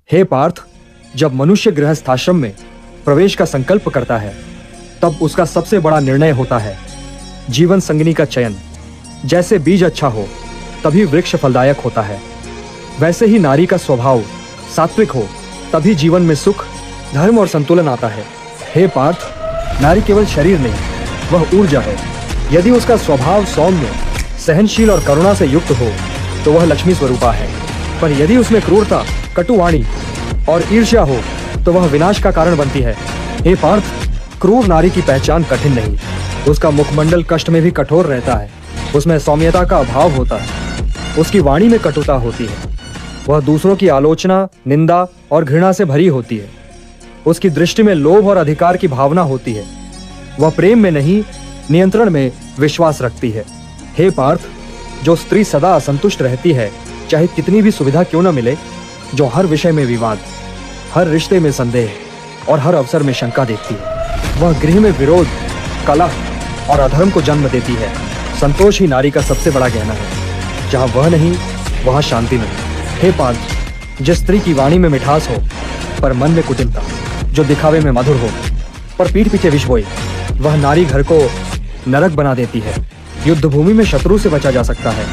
हे पार्थ, जब मनुष्य गृहस्थाश्रम में प्रवेश का संकल्प करता है तब उसका सबसे बड़ा निर्णय होता है जीवन संगिनी का चयन। जैसे बीज अच्छा हो तभी वृक्ष फलदायक होता है, वैसे ही नारी का स्वभाव सात्विक हो तभी जीवन में सुख, धर्म और संतुलन आता है। हे पार्थ, नारी केवल शरीर नहीं, वह ऊर्जा है। यदि उसका स्वभाव सौम्य, सहनशील और करुणा से युक्त हो तो वह लक्ष्मी स्वरूपा है, पर यदि उसमें क्रूरता, कटुवाणी और ईर्ष्या हो तो वह विनाश का कारण बनती है। हे पार्थ, क्रूर नारी की पहचान कठिन नहीं, उसका मुखमंडल कष्ट में भी कठोर रहता है, उसमें सौम्यता का अभाव होता है, उसकी वाणी में कटुता होती है, वह दूसरों की आलोचना, निंदा और घृणा से भरी होती है, उसकी दृष्टि में लोभ और अधिकार की भावना होती है, वह प्रेम में नहीं नियंत्रण में विश्वास रखती है। हे पार्थ, जो स्त्री सदा असंतुष्ट रहती है, चाहे कितनी भी सुविधा क्यों न मिले, जो हर विषय में विवाद, हर रिश्ते में संदेह और हर अवसर में शंका देखती है, वह गृह में विरोध, कलह और अधर्म को जन्म देती है। संतोष ही नारी का सबसे बड़ा गहना है, जहाँ वह नहीं वहाँ शांति नहीं। हे पार्थ, जिस स्त्री की वाणी में मिठास हो पर मन में कुटिलता, जो दिखावे में मधुर हो पर पीठ पीछे विष बोए, वह नारी घर को नरक बना देती है। युद्ध भूमि में शत्रु से बचा जा सकता है,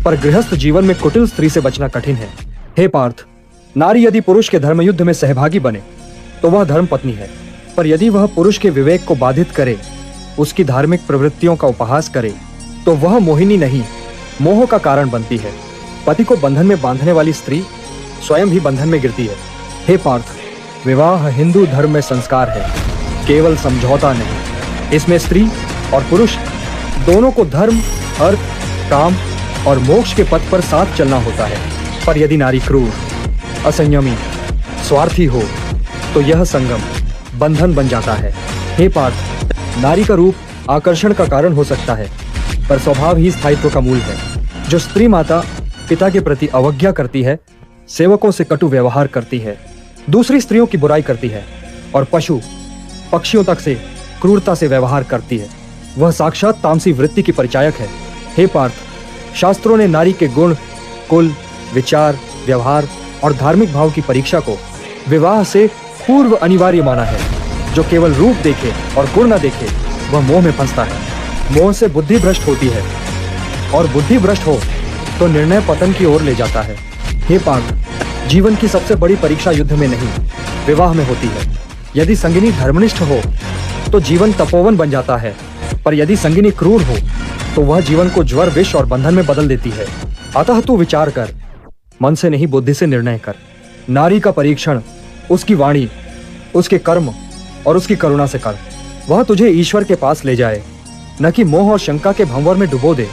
पर गृहस्थ जीवन में कुटिल स्त्री से बचना कठिन है। हे पार्थ, नारी यदि पुरुष के धर्म युद्ध में सहभागी बने तो वह धर्म पत्नी है, पर यदि वह पुरुष के विवेक को बाधित करे, उसकी धार्मिक प्रवृत्तियों का उपहास करे, तो वह मोहिनी नहीं, मोह का कारण बनती है। पति को बंधन में बांधने वाली स्त्री स्वयं भी बंधन में गिरती है। हे पार्थ, विवाह हिंदू धर्म में संस्कार है, केवल समझौता नहीं। इसमें स्त्री और पुरुष दोनों को धर्म, अर्थ, काम और मोक्ष के पथ पर साथ चलना होता है। पर यदि नारी क्रूर, असंयमी, स्वार्थी हो तो यह संगम बंधन बन जाता है। हे पार्थ, नारी का रूप आकर्षण का कारण हो सकता है, पर स्वभाव ही स्थायित्व का मूल है। जो स्त्री माता पिता के प्रति अवज्ञा करती है, सेवकों से कटु व्यवहार करती है, दूसरी स्त्रियों की बुराई करती है और पशु पक्षियों तक से क्रूरता से व्यवहार करती है, वह साक्षात तामसी वृत्ति की परिचायक है। हे पार्थ, शास्त्रों ने नारी के गुण, कुल, विचार, व्यवहार और धार्मिक भाव की परीक्षा को विवाह से पूर्व अनिवार्य माना है। जो केवल रूप देखे और गुण न देखे वह मोह में फंसता है। मोह से बुद्धि भ्रष्ट होती है और बुद्धि भ्रष्ट हो तो निर्णय पतन की ओर ले जाता है। हे पार्थ, जीवन की सबसे बड़ी परीक्षा युद्ध में नहीं, विवाह में होती है। यदि संगिनी धर्मनिष्ठ हो तो जीवन तपोवन बन जाता है, पर यदि संगिनी क्रूर हो तो वह जीवन को ज्वर, विष और बंधन में बदल देती है। अतः तू विचार कर, मन से नहीं बुद्धि से निर्णय कर। नारी का परीक्षण उसकी वाणी, उसके कर्म और उसकी करुणा से कर। वह तुझे ईश्वर के पास ले जाए, न कि मोह और शंका के भंवर में डुबो दे।